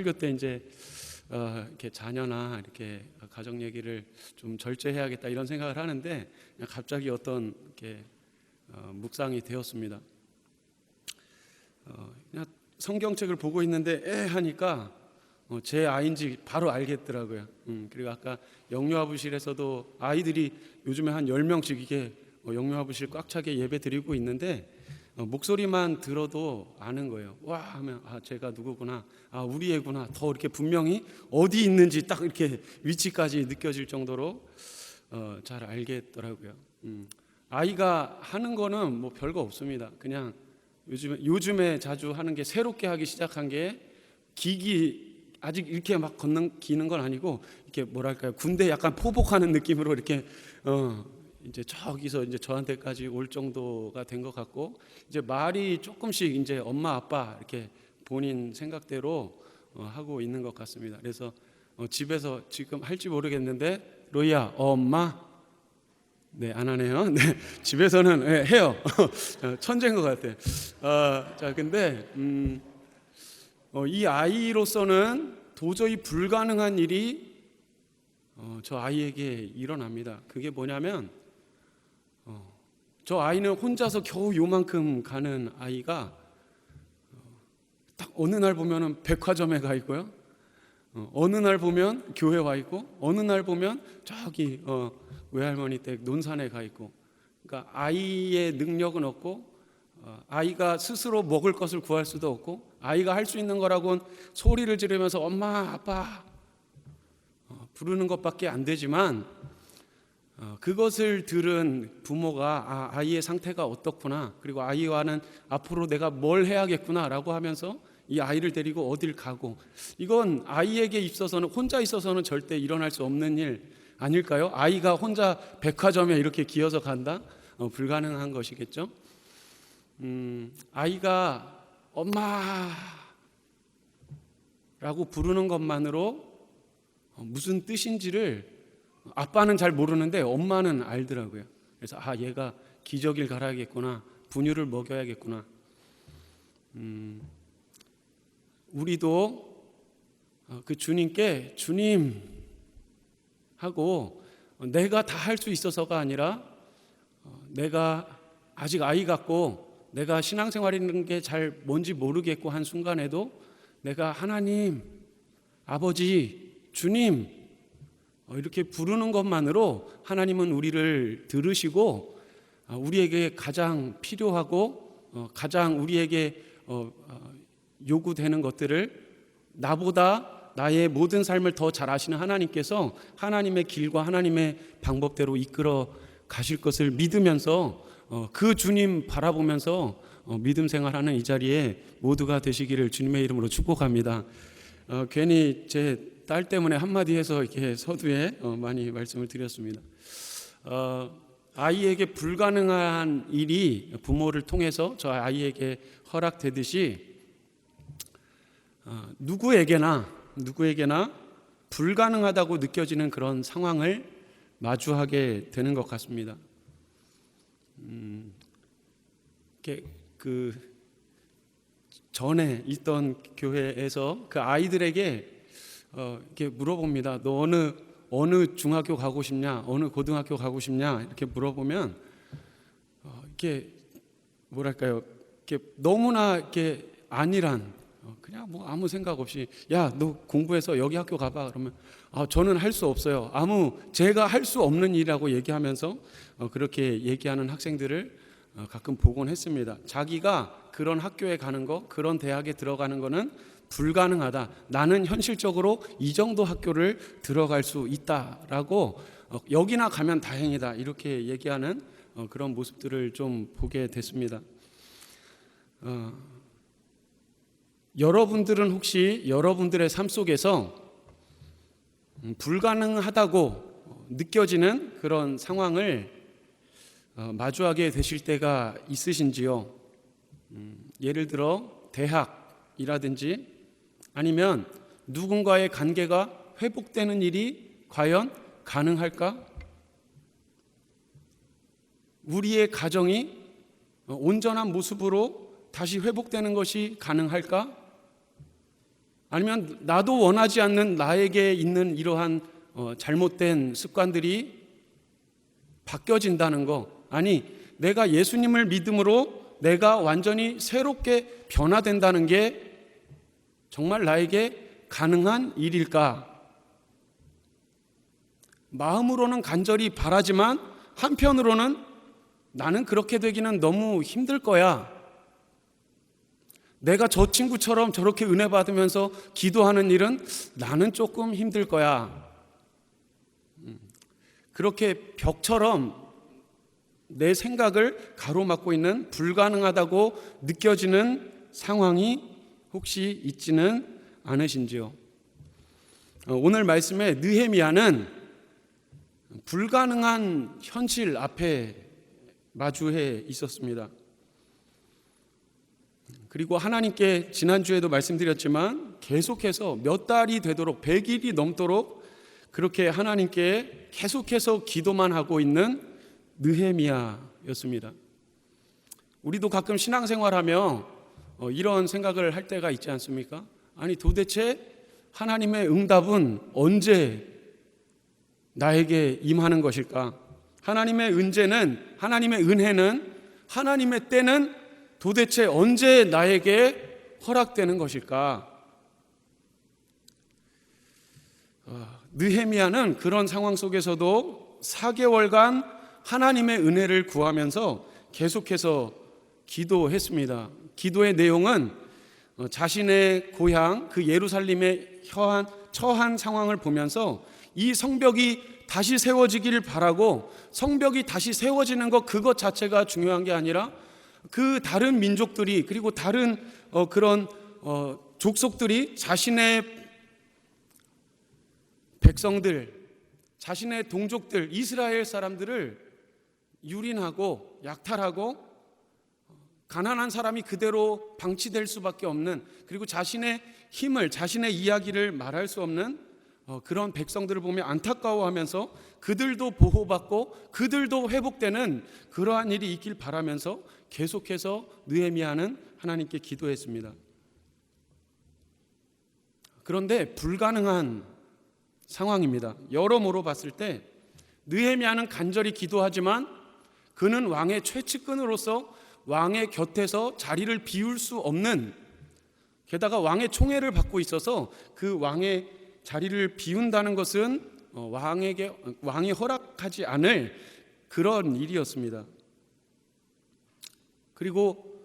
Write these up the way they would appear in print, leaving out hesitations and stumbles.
설교 때 이제 이렇게 자녀나 이렇게 가정 얘기를 좀 절제해야겠다 이런 생각을 하는데 갑자기 어떤 이렇게 묵상이 되었습니다. 그냥 성경책을 보고 있는데 하니까 제 아이인지 바로 알겠더라고요. 그리고 아까 영유아부실에서도 아이들이 요즘에 한 10명씩 이게 영유아부실 꽉 차게 예배 드리고 있는데 목소리만 들어도 아는 거예요. 와 하면 제가 누구구나, 우리 애구나. 더 이렇게 분명히 어디 있는지 딱 이렇게 위치까지 느껴질 정도로 잘 알겠더라고요. 아이가 하는 거는 뭐 별거 없습니다. 그냥 요즘에 자주 하는 게, 새롭게 하기 시작한 게 기기, 아직 이렇게 막 기는 건 아니고 이렇게 뭐랄까요, 군대 약간 포복하는 느낌으로 이렇게 이제 저기서 이제 저한테까지 올 정도가 된 것 같고, 이제 말이 조금씩 이제 엄마 아빠 이렇게 본인 생각대로 하고 있는 것 같습니다. 그래서 집에서 지금 할지 모르겠는데, 로이야 엄마, 네, 안 하네요. 네, 집에서는 해요. 천재인 것 같아. 자, 근데 이 아이로서는 도저히 불가능한 일이 저 아이에게 일어납니다. 그게 뭐냐면, 저 아이는 혼자서 겨우 요만큼 가는 아이가 딱 어느 날 보면은 백화점에 가 있고요, 어느 날 보면 교회 와 있고, 어느 날 보면 저기 외할머니 댁 논산에 가 있고. 그러니까 아이의 능력은 없고, 아이가 스스로 먹을 것을 구할 수도 없고, 아이가 할 수 있는 거라고는 소리를 지르면서 엄마 아빠 부르는 것밖에 안 되지만, 그것을 들은 부모가 아이의 상태가 어떻구나, 그리고 아이와는 앞으로 내가 뭘 해야겠구나 라고 하면서 이 아이를 데리고 어딜 가고, 이건 아이에게 있어서는, 혼자 있어서는 절대 일어날 수 없는 일 아닐까요? 아이가 혼자 백화점에 이렇게 기어서 간다? 불가능한 것이겠죠. 아이가 엄마 라고 부르는 것만으로 무슨 뜻인지를 아빠는 잘 모르는데 엄마는 알더라고요. 그래서 얘가 기저귀를 갈아야겠구나, 분유를 먹여야겠구나. 우리도 그 주님께 주님 하고, 내가 다 할 수 있어서가 아니라 내가 아직 아이 같고 내가 신앙생활이라는 게 잘 뭔지 모르겠고 한 순간에도 내가 하나님, 아버지, 주님 이렇게 부르는 것만으로 하나님은 우리를 들으시고 우리에게 가장 필요하고 가장 우리에게 요구되는 것들을, 나보다 나의 모든 삶을 더 잘 아시는 하나님께서 하나님의 길과 하나님의 방법대로 이끌어 가실 것을 믿으면서 그 주님 바라보면서 믿음 생활하는 이 자리에 모두가 되시기를 주님의 이름으로 축복합니다. 괜히 제 딸 때문에 한마디 해서 이렇게 서두에 많이 말씀을 드렸습니다. 아이에게 불가능한 일이 부모를 통해서 저 아이에게 허락되듯이 누구에게나 불가능하다고 느껴지는 그런 상황을 마주하게 되는 것 같습니다. 그 전에 있던 교회에서 그 아이들에게 이렇게 물어봅니다. 너 어느 중학교 가고 싶냐, 어느 고등학교 가고 싶냐 이렇게 물어보면 이렇게 뭐랄까요, 이렇게 너무나 이렇게 안일한, 그냥 뭐 아무 생각 없이 야 너 공부해서 여기 학교 가봐 그러면 저는 할 수 없어요, 제가 할 수 없는 일이라고 얘기하면서 그렇게 얘기하는 학생들을 가끔 보곤 했습니다. 자기가 그런 학교에 가는 거, 그런 대학에 들어가는 거는 불가능하다, 나는 현실적으로 이 정도 학교를 들어갈 수 있다라고, 여기나 가면 다행이다 이렇게 얘기하는 그런 모습들을 좀 보게 됐습니다. 여러분들은 혹시 여러분들의 삶 속에서 불가능하다고 느껴지는 그런 상황을 마주하게 되실 때가 있으신지요? 예를 들어 대학이라든지 아니면 누군가의 관계가 회복되는 일이 과연 가능할까? 우리의 가정이 온전한 모습으로 다시 회복되는 것이 가능할까? 아니면 나도 원하지 않는 나에게 있는 이러한 잘못된 습관들이 바뀌어진다는 거, 아니 내가 예수님을 믿음으로 내가 완전히 새롭게 변화된다는 게 정말 나에게 가능한 일일까? 마음으로는 간절히 바라지만 한편으로는 나는 그렇게 되기는 너무 힘들 거야. 내가 저 친구처럼 저렇게 은혜 받으면서 기도하는 일은 나는 조금 힘들 거야. 그렇게 벽처럼 내 생각을 가로막고 있는 불가능하다고 느껴지는 상황이 혹시 있지는 않으신지요? 오늘 말씀에 느헤미야는 불가능한 현실 앞에 마주해 있었습니다. 그리고 하나님께 지난주에도 말씀드렸지만 계속해서 몇 달이 되도록 100일이 넘도록 그렇게 하나님께 계속해서 기도만 하고 있는 느헤미야였습니다. 우리도 가끔 신앙생활하며 이런 생각을 할 때가 있지 않습니까? 아니 도대체 하나님의 응답은 언제 나에게 임하는 것일까? 하나님의 은혜는, 하나님의 때는 도대체 언제 나에게 허락되는 것일까? 느헤미야는 그런 상황 속에서도 4개월간 하나님의 은혜를 구하면서 계속해서 기도했습니다. 기도의 내용은 자신의 고향 그 예루살렘의 처한 상황을 보면서 이 성벽이 다시 세워지기를 바라고, 성벽이 다시 세워지는 것 그것 자체가 중요한 게 아니라 그 다른 민족들이, 그리고 다른 그런 족속들이 자신의 백성들, 자신의 동족들, 이스라엘 사람들을 유린하고 약탈하고 가난한 사람이 그대로 방치될 수밖에 없는, 그리고 자신의 힘을, 자신의 이야기를 말할 수 없는 그런 백성들을 보며 안타까워하면서 그들도 보호받고 그들도 회복되는 그러한 일이 있길 바라면서 계속해서 느헤미야는 하나님께 기도했습니다. 그런데 불가능한 상황입니다. 여러모로 봤을 때 느헤미야는 간절히 기도하지만 그는 왕의 최측근으로서 왕의 곁에서 자리를 비울 수 없는, 게다가 왕의 총애를 받고 있어서 그 왕의 자리를 비운다는 것은 왕이 허락하지 않을 그런 일이었습니다. 그리고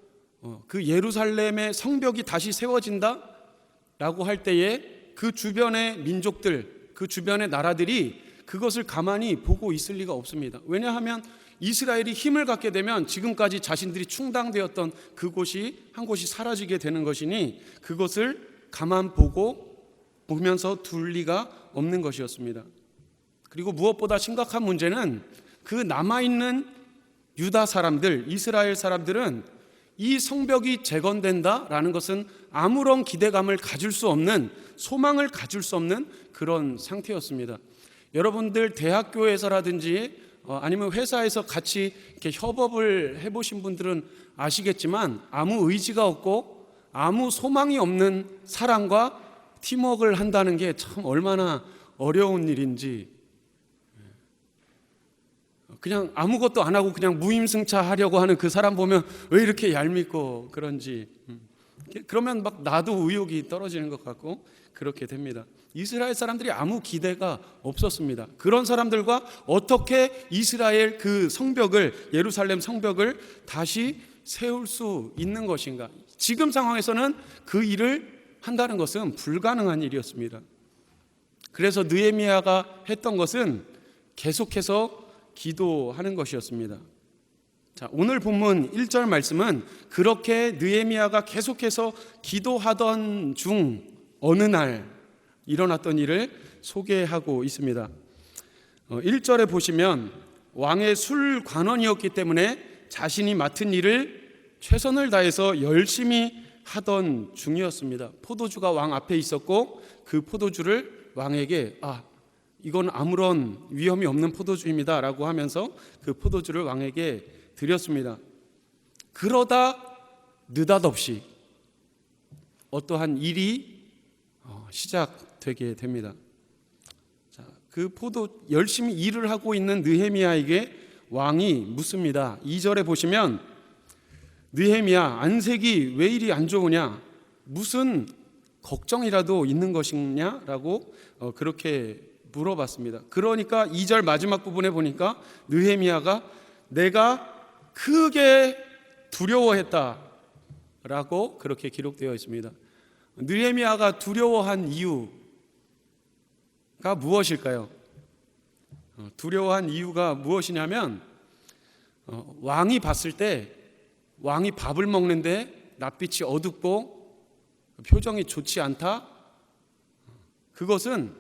그 예루살렘의 성벽이 다시 세워진다라고 할 때에 그 주변의 민족들, 그 주변의 나라들이 그것을 가만히 보고 있을 리가 없습니다. 왜냐하면 이스라엘이 힘을 갖게 되면 지금까지 자신들이 충당되었던 그곳이 한 곳이 사라지게 되는 것이니 그것을 가만 보면서 둘 리가 없는 것이었습니다. 그리고 무엇보다 심각한 문제는 그 남아있는 유다 사람들, 이스라엘 사람들은 이 성벽이 재건된다라는 것은 아무런 기대감을 가질 수 없는, 소망을 가질 수 없는 그런 상태였습니다. 여러분들 대학교에서라든지 아니면 회사에서 같이 이렇게 협업을 해보신 분들은 아시겠지만 아무 의지가 없고 아무 소망이 없는 사람과 팀워크를 한다는 게 참 얼마나 어려운 일인지, 그냥 아무것도 안 하고 그냥 무임승차하려고 하는 그 사람 보면 왜 이렇게 얄밉고 그런지, 그러면 막 나도 의욕이 떨어지는 것 같고 그렇게 됩니다. 이스라엘 사람들이 아무 기대가 없었습니다. 그런 사람들과 어떻게 이스라엘 그 성벽을, 예루살렘 성벽을 다시 세울 수 있는 것인가? 지금 상황에서는 그 일을 한다는 것은 불가능한 일이었습니다. 그래서 느헤미야가 했던 것은 계속해서 기도하는 것이었습니다. 자, 오늘 본문 1절 말씀은 그렇게 느헤미야가 계속해서 기도하던 중 어느 날 일어났던 일을 소개하고 있습니다. 1절에 보시면 왕의 술 관원이었기 때문에 자신이 맡은 일을 최선을 다해서 열심히 하던 중이었습니다. 포도주가 왕 앞에 있었고 그 포도주를 왕에게 이건 아무런 위험이 없는 포도주입니다 라고 하면서 그 포도주를 왕에게 드렸습니다. 그러다 느닷없이 어떠한 일이 시작되게 됩니다. 자, 그 열심히 일을 하고 있는 느헤미야에게 왕이 묻습니다. 2절에 보시면 느헤미야, 안색이 왜 이리 안 좋으냐? 무슨 걱정이라도 있는 것이냐라고 그렇게 물어봤습니다. 그러니까 2절 마지막 부분에 보니까 느헤미야가 내가 크게 두려워했다라고 그렇게 기록되어 있습니다. 느헤미야가 두려워한 이유가 무엇일까요? 두려워한 이유가 무엇이냐면 왕이 봤을 때 왕이 밥을 먹는데 낯빛이 어둡고 표정이 좋지 않다. 그것은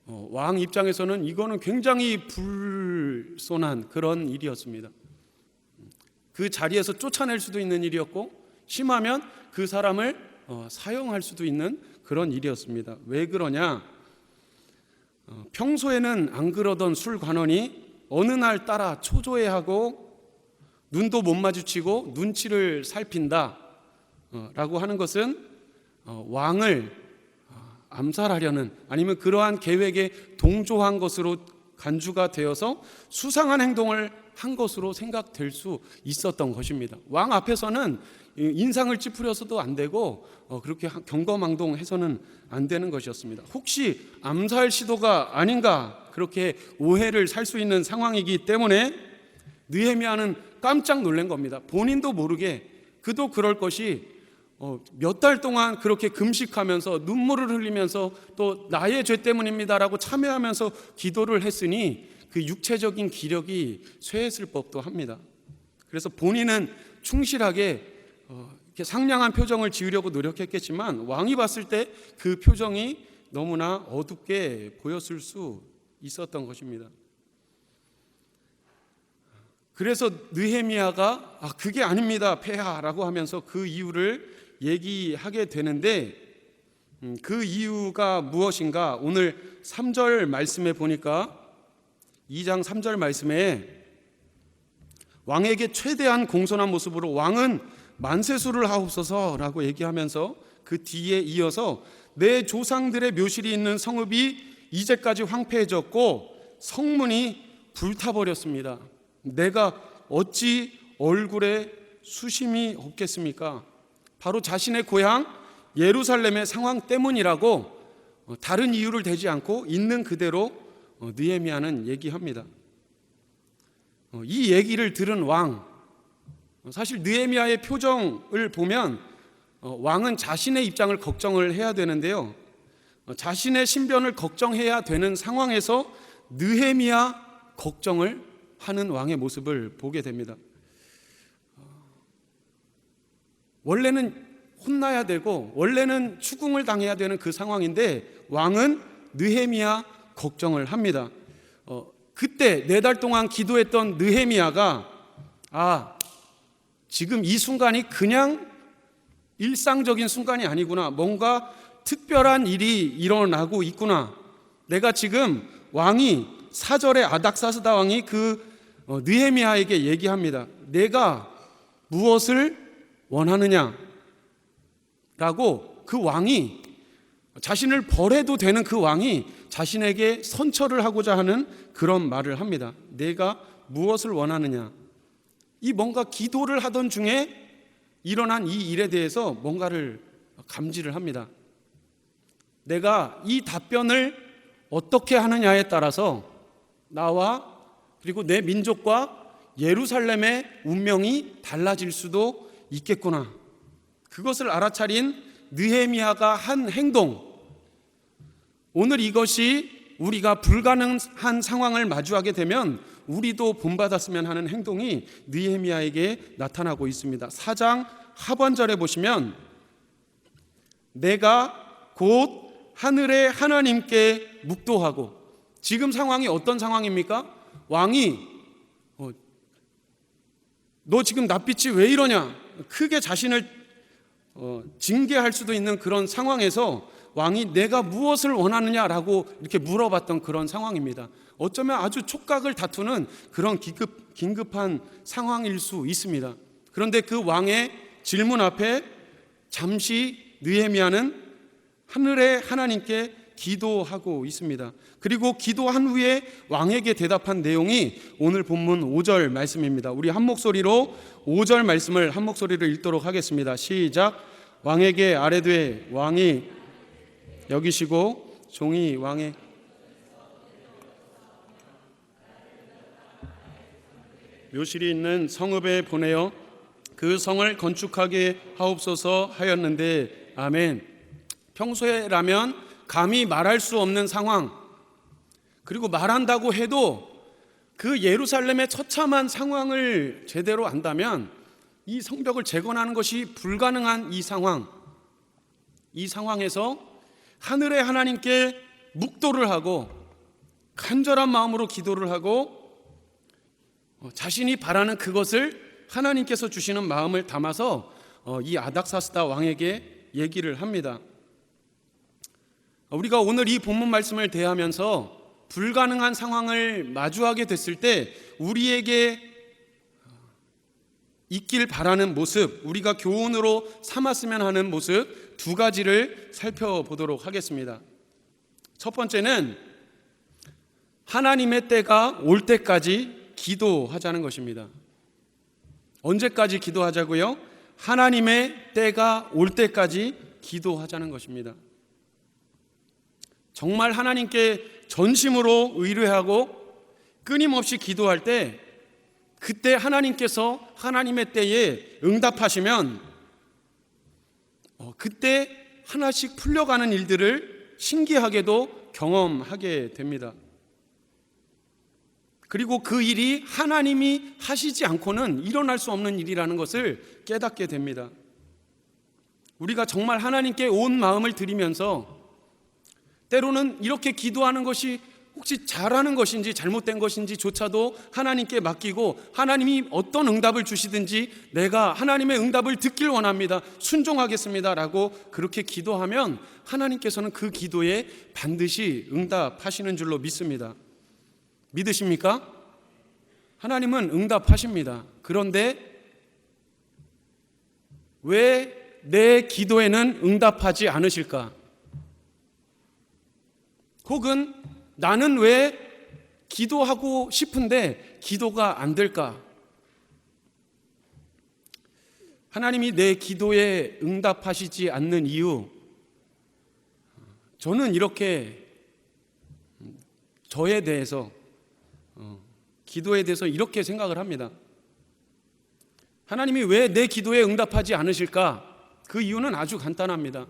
왕 입장에서는 이거는 굉장히 불손한 그런 일이었습니다. 그 자리에서 쫓아낼 수도 있는 일이었고 심하면 그 사람을 사형할 수도 있는 그런 일이었습니다. 왜 그러냐? 평소에는 안 그러던 술관원이 어느 날 따라 초조해하고 눈도 못 마주치고 눈치를 살핀다 라고 하는 것은 왕을 암살하려는 아니면 그러한 계획에 동조한 것으로 간주가 되어서 수상한 행동을 한 것으로 생각될 수 있었던 것입니다. 왕 앞에서는 인상을 찌푸려서도 안 되고 그렇게 경거망동해서는 안 되는 것이었습니다. 혹시 암살 시도가 아닌가 그렇게 오해를 살 수 있는 상황이기 때문에 느헤미야는 깜짝 놀란 겁니다. 본인도 모르게 그도 그럴 것이 몇 달 동안 그렇게 금식하면서 눈물을 흘리면서 또 나의 죄 때문입니다라고 참회하면서 기도를 했으니 그 육체적인 기력이 쇠했을 법도 합니다. 그래서 본인은 충실하게 이렇게 상냥한 표정을 지으려고 노력했겠지만 왕이 봤을 때 그 표정이 너무나 어둡게 보였을 수 있었던 것입니다. 그래서 느헤미야가 그게 아닙니다 폐하라고 하면서 그 이유를 얘기하게 되는데 그 이유가 무엇인가? 오늘 3절 말씀에 보니까 2장 3절 말씀에 왕에게 최대한 공손한 모습으로 왕은 만세수를 하옵소서라고 얘기하면서 그 뒤에 이어서 내 조상들의 묘실이 있는 성읍이 이제까지 황폐해졌고 성문이 불타버렸습니다. 내가 어찌 얼굴에 수심이 없겠습니까? 바로 자신의 고향 예루살렘의 상황 때문이라고 다른 이유를 대지 않고 있는 그대로 느헤미야는 얘기합니다. 이 얘기를 들은 왕, 사실 느헤미야의 표정을 보면 왕은 자신의 입장을 걱정을 해야 되는데요, 자신의 신변을 걱정해야 되는 상황에서 느헤미야 걱정을 하는 왕의 모습을 보게 됩니다. 원래는 혼나야 되고 원래는 추궁을 당해야 되는 그 상황인데 왕은 느헤미야 걱정을 합니다. 그때 4달 동안 기도했던 느헤미야가 지금 이 순간이 그냥 일상적인 순간이 아니구나, 뭔가 특별한 일이 일어나고 있구나. 내가 지금 왕이 4절에 아닥사스다 왕이 그 느헤미야에게 얘기합니다. 내가 무엇을 원하느냐 라고 그 왕이 자신을 벌해도 되는 그 왕이 자신에게 선처를 하고자 하는 그런 말을 합니다. 내가 무엇을 원하느냐. 이 뭔가 기도를 하던 중에 일어난 이 일에 대해서 뭔가를 감지를 합니다. 내가 이 답변을 어떻게 하느냐에 따라서 나와 그리고 내 민족과 예루살렘의 운명이 달라질 수도 있겠구나. 그것을 알아차린 느헤미야가 한 행동, 오늘 이것이 우리가 불가능한 상황을 마주하게 되면 우리도 본받았으면 하는 행동이 느헤미야에게 나타나고 있습니다. 4장 하반절에 보시면 내가 곧 하늘의 하나님께 묵도하고, 지금 상황이 어떤 상황입니까? 왕이 너 지금 낯빛이 왜 이러냐, 크게 자신을 징계할 수도 있는 그런 상황에서 왕이 내가 무엇을 원하느냐라고 이렇게 물어봤던 그런 상황입니다. 어쩌면 아주 촉각을 다투는 그런 긴급한 상황일 수 있습니다. 그런데 그 왕의 질문 앞에 잠시 느헤미야는 하늘의 하나님께 기도하고 있습니다. 그리고 기도한 후에 왕에게 대답한 내용이 오늘 본문 5절 말씀입니다. 우리 한 목소리로 5절 말씀을 한 목소리로 읽도록 하겠습니다. 시작. 왕에게 아뢰되 왕이 여기시고 종이 왕의 묘실이 있는 성읍에 보내어 그 성을 건축하게 하옵소서 하였는데 아멘. 평소에라면 감히 말할 수 없는 상황, 그리고 말한다고 해도 그 예루살렘의 처참한 상황을 제대로 안다면 이 성벽을 재건하는 것이 불가능한 이 상황에서 하늘의 하나님께 묵도를 하고 간절한 마음으로 기도를 하고 자신이 바라는 그것을 하나님께서 주시는 마음을 담아서 이 아닥사스다 왕에게 얘기를 합니다. 우리가 오늘 이 본문 말씀을 대하면서 불가능한 상황을 마주하게 됐을 때 우리에게 있길 바라는 모습, 우리가 교훈으로 삼았으면 하는 모습 두 가지를 살펴보도록 하겠습니다. 첫 번째는 하나님의 때가 올 때까지 기도하자는 것입니다. 언제까지 기도하자고요? 하나님의 때가 올 때까지 기도하자는 것입니다. 정말 하나님께 전심으로 의뢰하고 끊임없이 기도할 때 그때 하나님께서 하나님의 때에 응답하시면 그때 하나씩 풀려가는 일들을 신기하게도 경험하게 됩니다. 그리고 그 일이 하나님이 하시지 않고는 일어날 수 없는 일이라는 것을 깨닫게 됩니다. 우리가 정말 하나님께 온 마음을 드리면서 때로는 이렇게 기도하는 것이 혹시 잘하는 것인지 잘못된 것인지조차도 하나님께 맡기고 하나님이 어떤 응답을 주시든지 내가 하나님의 응답을 듣길 원합니다, 순종하겠습니다 라고 그렇게 기도하면 하나님께서는 그 기도에 반드시 응답하시는 줄로 믿습니다. 믿으십니까? 하나님은 응답하십니다. 그런데 왜 내 기도에는 응답하지 않으실까? 혹은 나는 왜 기도하고 싶은데 기도가 안 될까? 하나님이 내 기도에 응답하시지 않는 이유, 저는 이렇게 저에 대해서 기도에 대해서 이렇게 생각을 합니다. 하나님이 왜 내 기도에 응답하지 않으실까? 그 이유는 아주 간단합니다.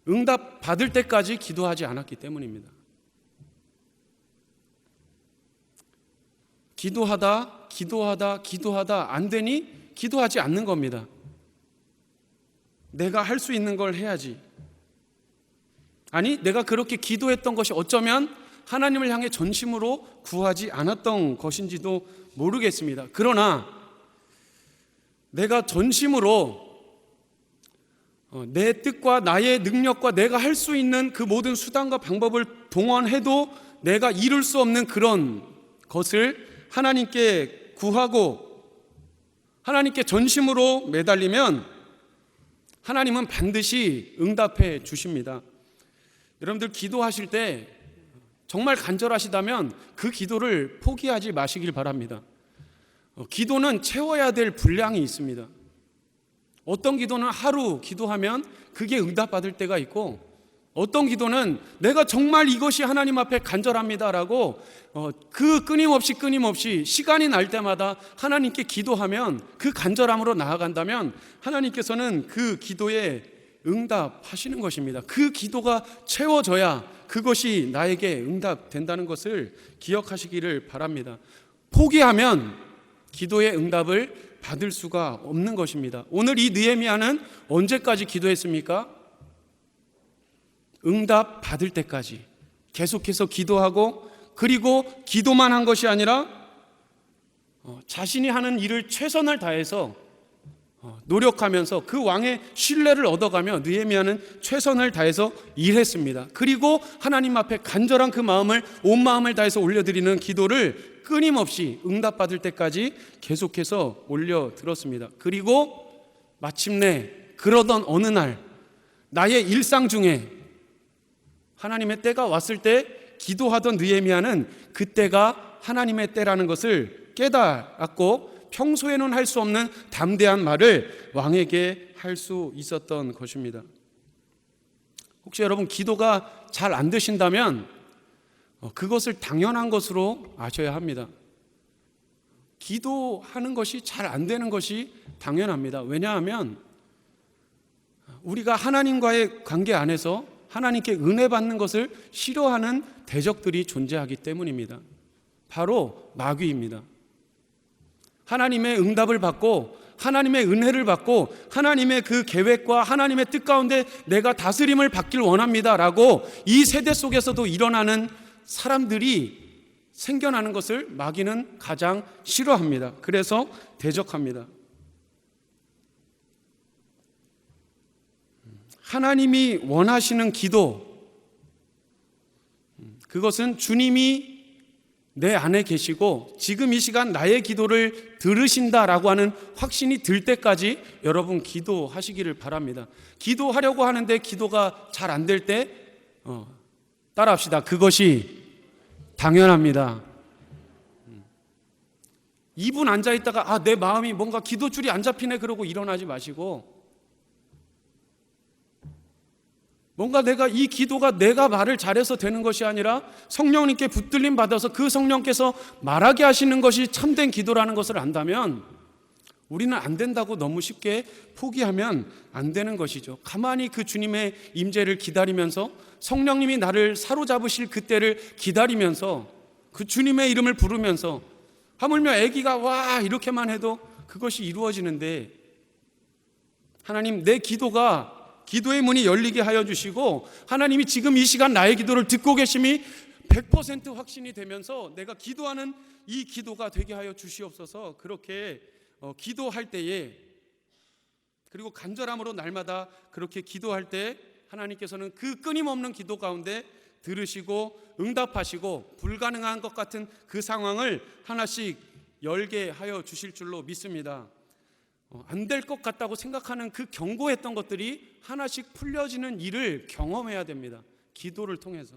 응답 받을 때까지 기도하지 않았기 때문입니다. 기도하다 안 되니 기도하지 않는 겁니다. 내가 할 수 있는 걸 해야지. 아니, 내가 그렇게 기도했던 것이 어쩌면 하나님을 향해 전심으로 구하지 않았던 것인지도 모르겠습니다. 그러나 내가 전심으로 내 뜻과 나의 능력과 내가 할 수 있는 그 모든 수단과 방법을 동원해도 내가 이룰 수 없는 그런 것을 하나님께 구하고 하나님께 전심으로 매달리면 하나님은 반드시 응답해 주십니다. 여러분들 기도하실 때 정말 간절하시다면 그 기도를 포기하지 마시길 바랍니다. 기도는 채워야 될 분량이 있습니다. 어떤 기도는 하루 기도하면 그게 응답받을 때가 있고, 어떤 기도는 내가 정말 이것이 하나님 앞에 간절합니다라고 그 끊임없이 시간이 날 때마다 하나님께 기도하면 그 간절함으로 나아간다면 하나님께서는 그 기도에 응답하시는 것입니다. 그 기도가 채워져야 그것이 나에게 응답된다는 것을 기억하시기를 바랍니다. 포기하면 기도의 응답을 받을 수가 없는 것입니다. 오늘 이 느헤미야는 언제까지 기도했습니까? 응답 받을 때까지 계속해서 기도하고, 그리고 기도만 한 것이 아니라 자신이 하는 일을 최선을 다해서 노력하면서 그 왕의 신뢰를 얻어가며 느헤미야는 최선을 다해서 일했습니다. 그리고 하나님 앞에 간절한 그 마음을 온 마음을 다해서 올려드리는 기도를 끊임없이 응답받을 때까지 계속해서 올려들었습니다. 그리고 마침내 그러던 어느 날 나의 일상 중에 하나님의 때가 왔을 때 기도하던 느헤미야는 그때가 하나님의 때라는 것을 깨달았고 평소에는 할 수 없는 담대한 말을 왕에게 할 수 있었던 것입니다. 혹시 여러분 기도가 잘 안 되신다면 그것을 당연한 것으로 아셔야 합니다. 기도하는 것이 잘 안 되는 것이 당연합니다. 왜냐하면 우리가 하나님과의 관계 안에서 하나님께 은혜 받는 것을 싫어하는 대적들이 존재하기 때문입니다. 바로 마귀입니다. 하나님의 응답을 받고 하나님의 은혜를 받고 하나님의 그 계획과 하나님의 뜻 가운데 내가 다스림을 받길 원합니다라고 이 세대 속에서도 일어나는 사람들이 생겨나는 것을 마귀는 가장 싫어합니다. 그래서 대적합니다. 하나님이 원하시는 기도, 그것은 주님이 내 안에 계시고 지금 이 시간 나의 기도를 들으신다라고 하는 확신이 들 때까지 여러분 기도하시기를 바랍니다. 기도하려고 하는데 기도가 잘 안 될 때 따라합시다. 그것이 당연합니다. 2분 앉아있다가 내 마음이 뭔가 기도줄이 안 잡히네 그러고 일어나지 마시고 뭔가 이 기도가 내가 말을 잘해서 되는 것이 아니라 성령님께 붙들림 받아서 그 성령께서 말하게 하시는 것이 참된 기도라는 것을 안다면 우리는 안 된다고 너무 쉽게 포기하면 안 되는 것이죠. 가만히 그 주님의 임재를 기다리면서 성령님이 나를 사로잡으실 그때를 기다리면서 그 주님의 이름을 부르면서 하물며 아기가 와 이렇게만 해도 그것이 이루어지는데 하나님 내 기도의 문이 열리게 하여 주시고 하나님이 지금 이 시간 나의 기도를 듣고 계심이 100% 확신이 되면서 내가 기도하는 이 기도가 되게 하여 주시옵소서. 그렇게 기도할 때에 그리고 간절함으로 날마다 그렇게 기도할 때 하나님께서는 그 끊임없는 기도 가운데 들으시고 응답하시고 불가능한 것 같은 그 상황을 하나씩 열게 하여 주실 줄로 믿습니다. 안 될 것 같다고 생각하는 그 경고했던 것들이 하나씩 풀려지는 일을 경험해야 됩니다. 기도를 통해서.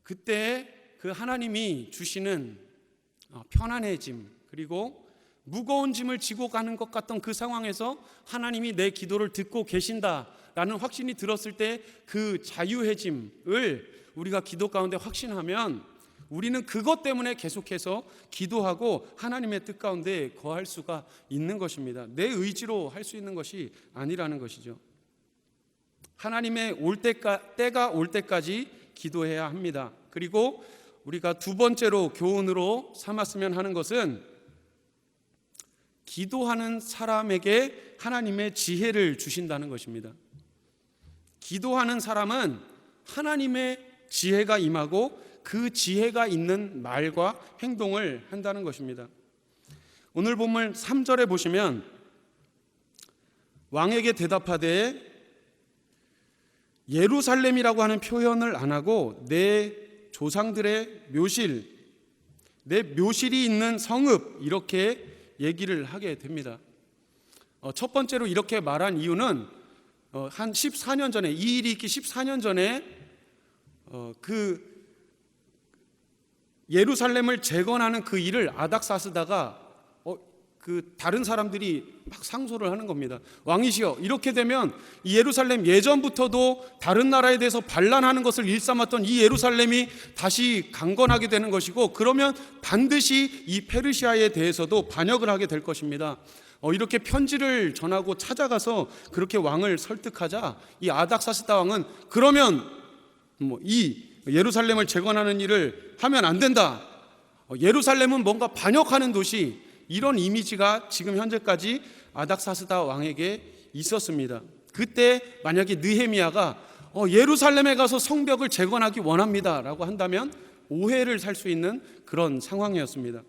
그때 그 하나님이 주시는 편안해짐 그리고 무거운 짐을 지고 가는 것 같던 그 상황에서 하나님이 내 기도를 듣고 계신다라는 확신이 들었을 때 그 자유해짐을 우리가 기도 가운데 확신하면 우리는 그것 때문에 계속해서 기도하고 하나님의 뜻 가운데 거할 수가 있는 것입니다. 내 의지로 할 수 있는 것이 아니라는 것이죠. 하나님의 때가 올 때까지 기도해야 합니다. 그리고 우리가 두 번째로 교훈으로 삼았으면 하는 것은 기도하는 사람에게 하나님의 지혜를 주신다는 것입니다. 기도하는 사람은 하나님의 지혜가 임하고 그 지혜가 있는 말과 행동을 한다는 것입니다. 오늘 본문 3절에 보시면 왕에게 대답하되 예루살렘이라고 하는 표현을 안 하고 내 조상들의 내 묘실이 있는 성읍 이렇게 얘기를 하게 됩니다. 첫 번째로 이렇게 말한 이유는 한 14년 전에 이 일이 있기 14년 전에 그 예루살렘을 재건하는 그 일을 아닥사스다가 그 다른 사람들이 막 상소를 하는 겁니다. 왕이시여, 이렇게 되면 이 예루살렘 예전부터도 다른 나라에 대해서 반란하는 것을 일삼았던 이 예루살렘이 다시 강건하게 되는 것이고 그러면 반드시 이 페르시아에 대해서도 반역을 하게 될 것입니다. 이렇게 편지를 전하고 찾아가서 그렇게 왕을 설득하자 이 아닥사스다 왕은 그러면 이 예루살렘을 재건하는 일을 하면 안 된다. 예루살렘은 뭔가 반역하는 도시, 이런 이미지가 지금 현재까지 아닥사스다 왕에게 있었습니다. 그때 만약에 느헤미야가 예루살렘에 가서 성벽을 재건하기 원합니다 라고 한다면 오해를 살 수 있는 그런 상황이었습니다.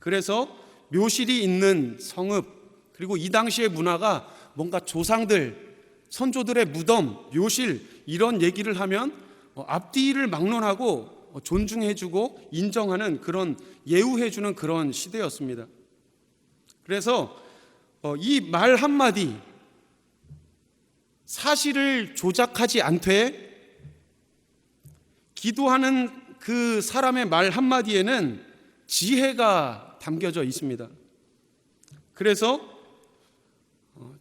그래서 묘실이 있는 성읍, 그리고 이 당시의 문화가 뭔가 조상들, 선조들의 무덤, 묘실 이런 얘기를 하면 앞뒤를 막론하고 존중해주고 인정하는 그런 예우해주는 그런 시대였습니다. 그래서 이 말 한마디, 사실을 조작하지 않되 기도하는 그 사람의 말 한마디에는 지혜가 담겨져 있습니다. 그래서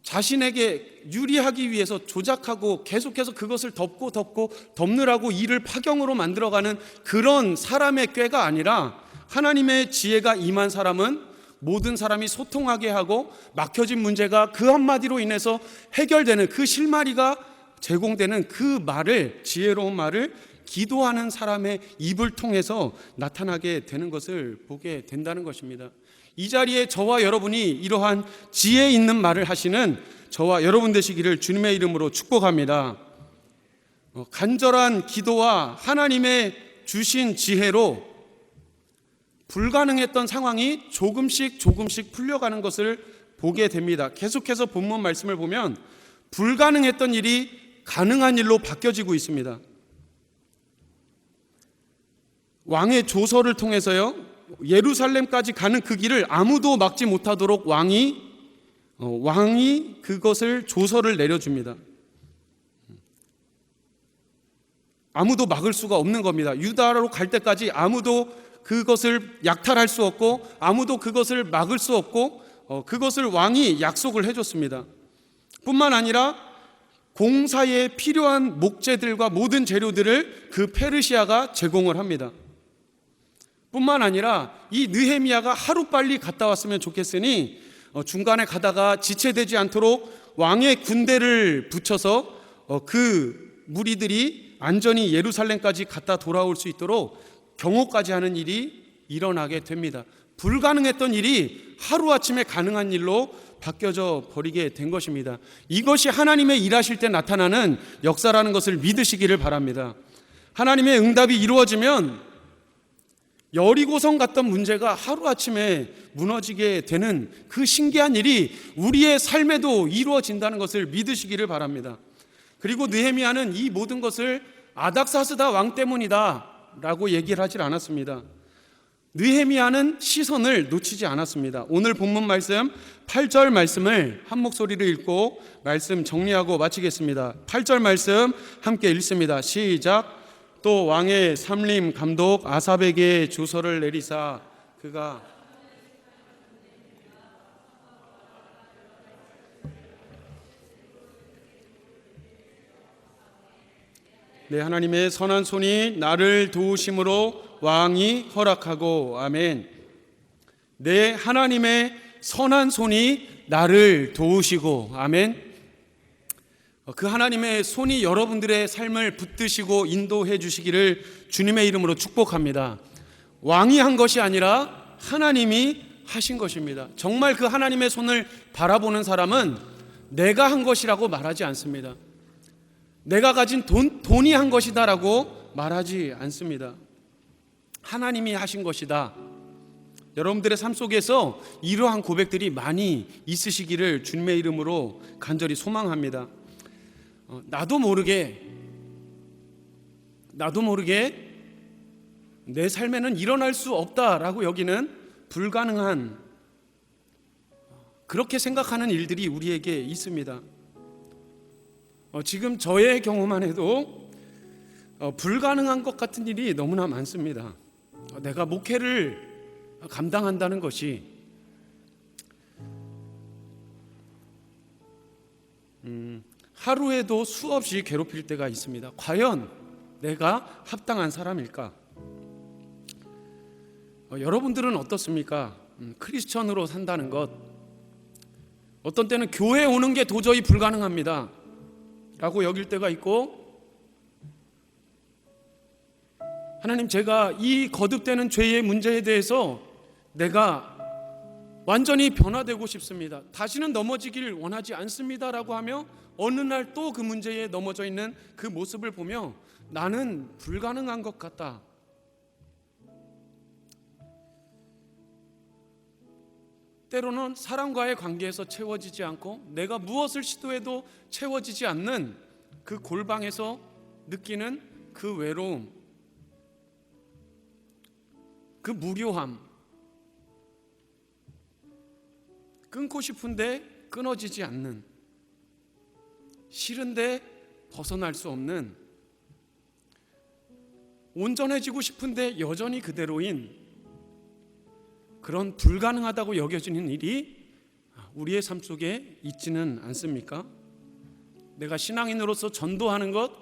자신에게 유리하기 위해서 조작하고 계속해서 그것을 덮느라고 일을 파경으로 만들어가는 그런 사람의 꾀가 아니라, 하나님의 지혜가 임한 사람은 모든 사람이 소통하게 하고 막혀진 문제가 그 한마디로 인해서 해결되는, 그 실마리가 제공되는 그 말을, 지혜로운 말을 기도하는 사람의 입을 통해서 나타나게 되는 것을 보게 된다는 것입니다. 이 자리에 저와 여러분이 이러한 지혜 있는 말을 하시는 저와 여러분 되시기를 주님의 이름으로 축복합니다. 간절한 기도와 하나님의 주신 지혜로 불가능했던 상황이 조금씩 풀려가는 것을 보게 됩니다. 계속해서 본문 말씀을 보면 불가능했던 일이 가능한 일로 바뀌어지고 있습니다. 왕의 조서를 통해서요, 예루살렘까지 가는 그 길을 아무도 막지 못하도록 왕이 그것을 조서를 내려줍니다. 아무도 막을 수가 없는 겁니다. 유다로 갈 때까지 아무도 그것을 약탈할 수 없고, 아무도 그것을 막을 수 없고, 그것을 왕이 약속을 해줬습니다. 뿐만 아니라 공사에 필요한 목재들과 모든 재료들을 그 페르시아가 제공을 합니다. 뿐만 아니라 이 느헤미야가 하루빨리 갔다 왔으면 좋겠으니 중간에 가다가 지체되지 않도록 왕의 군대를 붙여서 그 무리들이 안전히 예루살렘까지 갔다 돌아올 수 있도록 경호까지 하는 일이 일어나게 됩니다. 불가능했던 일이 하루아침에 가능한 일로 바뀌어져 버리게 된 것입니다. 이것이 하나님의 일하실 때 나타나는 역사라는 것을 믿으시기를 바랍니다. 하나님의 응답이 이루어지면 여리고성 같던 문제가 하루아침에 무너지게 되는 그 신기한 일이 우리의 삶에도 이루어진다는 것을 믿으시기를 바랍니다. 그리고 느헤미야는 이 모든 것을 아닥사스다 왕 때문이다 라고 얘기를 하질 않았습니다. 느헤미야는 시선을 놓치지 않았습니다. 오늘 본문 말씀 8절 말씀을 한 목소리로 읽고 말씀 정리하고 마치겠습니다. 8절 말씀 함께 읽습니다. 시작. 또 왕의 삼림 감독 아삽에게 조서를 내리사 그가 내 하나님의 선한 손이 나를 도우심으로 왕이 허락하고. 아멘. 내 하나님의 선한 손이 나를 도우시고. 아멘. 그 하나님의 손이 여러분들의 삶을 붙드시고 인도해 주시기를 주님의 이름으로 축복합니다. 왕이 한 것이 아니라 하나님이 하신 것입니다. 정말 그 하나님의 손을 바라보는 사람은 내가 한 것이라고 말하지 않습니다. 내가 가진 돈이 한 것이다 라고 말하지 않습니다. 하나님이 하신 것이다. 여러분들의 삶 속에서 이러한 고백들이 많이 있으시기를 주님의 이름으로 간절히 소망합니다. 나도 모르게 내 삶에는 일어날 수 없다라고 여기는 불가능한, 그렇게 생각하는 일들이 우리에게 있습니다. 지금 저의 경우만 해도 불가능한 것 같은 일이 너무나 많습니다. 내가 목회를 감당한다는 것이 하루에도 수없이 괴롭힐 때가 있습니다. 과연 내가 합당한 사람일까? 여러분들은 어떻습니까? 크리스천으로 산다는 것, 어떤 때는 교회에 오는 게 도저히 불가능합니다 라고 여길 때가 있고, 하나님, 제가 이 거듭되는 죄의 문제에 대해서 내가 완전히 변화되고 싶습니다, 다시는 넘어지기를 원하지 않습니다라고 하며 어느 날 또 그 문제에 넘어져 있는 그 모습을 보며 나는 불가능한 것 같다. 때로는 사람과의 관계에서 채워지지 않고 내가 무엇을 시도해도 채워지지 않는 그 골방에서 느끼는 그 외로움, 그 무료함, 끊고 싶은데 끊어지지 않는 싫은데 벗어날 수 없는, 온전해지고 싶은데 여전히 그대로인 그런 불가능하다고 여겨지는 일이 우리의 삶 속에 있지는 않습니까? 내가 신앙인으로서 전도하는 것,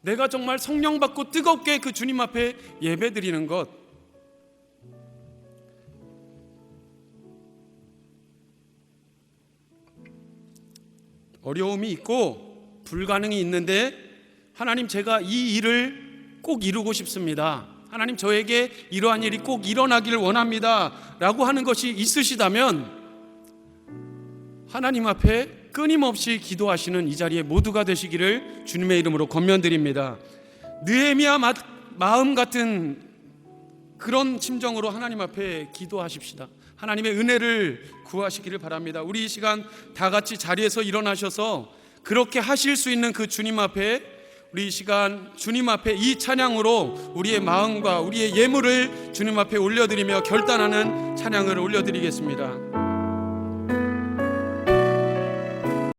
내가 정말 성령 받고 뜨겁게 그 주님 앞에 예배드리는 것, 어려움이 있고 불가능이 있는데 하나님, 제가 이 일을 꼭 이루고 싶습니다, 하나님 저에게 이러한 일이 꼭 일어나기를 원합니다 라고 하는 것이 있으시다면 하나님 앞에 끊임없이 기도하시는 이 자리에 모두가 되시기를 주님의 이름으로 권면드립니다. 느헤미야 마음 같은 그런 심정으로 하나님 앞에 기도하십시다. 하나님의 은혜를 구하시기를 바랍니다. 우리 이 시간 다 같이 자리에서 일어나셔서 그렇게 하실 수 있는 그 주님 앞에, 우리 이 시간 주님 앞에 이 찬양으로 우리의 마음과 우리의 예물을 주님 앞에 올려드리며 결단하는 찬양을 올려드리겠습니다.